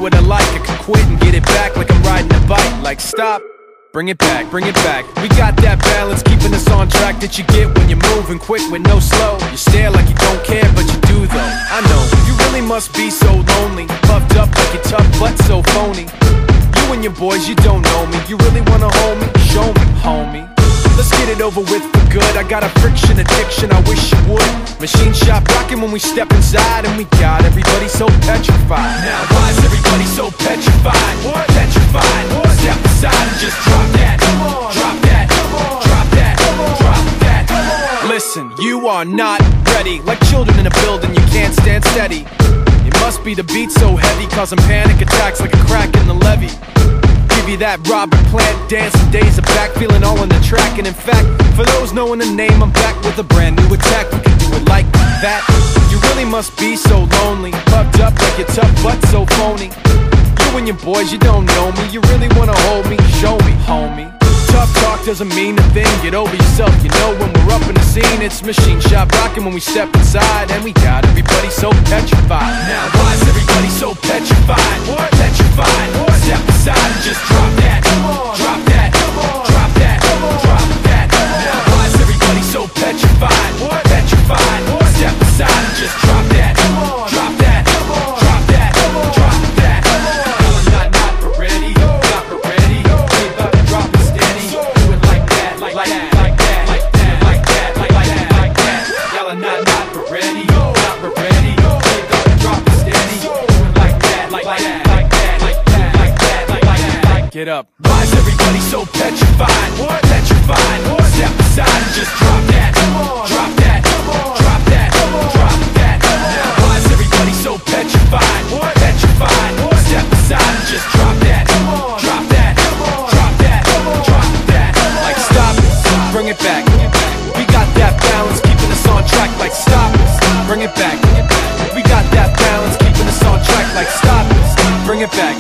what I like. I could quit and get it back like I'm riding a bike. Like stop, bring it back, bring it back. We got that balance, keeping us on track that you get when you're moving quick with no slow. You stare like you don't care, but you do though. I know, you really must be so lonely, puffed up like you're tough but so phony. You and your boys, you don't know me. You really wanna hold me? Show me, homie. Let's get it over with for good. I got a friction addiction, I wish you would. Machine shop rocking when we step inside, and we got everybody so petrified. Now why is everybody so petrified? What? Petrified. What? Step aside and just drop that. Come on. Drop that. Come on. Drop that. Come on. Drop that. Come on. Listen, you are not ready. Like children in a building, you can't stand steady. It must be the beat so heavy, causing panic attacks like a crack in the levee. Give you that Robert Plant dancing days are back, feeling all on the track. And in fact, for those knowing the name, I'm back with a brand new attack. We can do it like that. You really must be so lonely, puffed up like you're tough but so phony. You and your boys, you don't know me. You really wanna hold me? Show me, homie. Tough talk doesn't mean a thing. Get over yourself, you know when we're up in the scene. It's machine shop rocking when we step inside, and we got everybody so petrified. Now why is everybody so petrified? What? Petrified. What? Step aside and just drop that. Come on. Drop that. Come on. Drop that. Come on. Drop that. Now why is everybody so petrified? What? Petrified. What? Step aside and just drop that. Come on. Drop that. Come on. Drop that. Come on. Drop that. Come on. Not ready. Not ready. We about to drop it steady. Do it like that. Like that. Like that. Like that. Like that. Like that. Like that. Y'all are not ready. Not ready. We about to drop it steady. Do it like that. Like that. Like that. Like that. Like that. Like that. Get up. Why is everybody so petrified? What? Petrified. What? Step aside and just drop that. Come on. Drop that. Come on. Drop that. Come on. Drop that. Now why is everybody so petrified? What? Petrified. What? Step aside and just drop that. Come on. Drop that. Come on. Drop that. Come on. Drop that. Like stop it. Bring it back. We got that balance, keeping us on track. Like stop it. Bring it back. We got that balance, keeping us on track. Like stop it. Bring it back.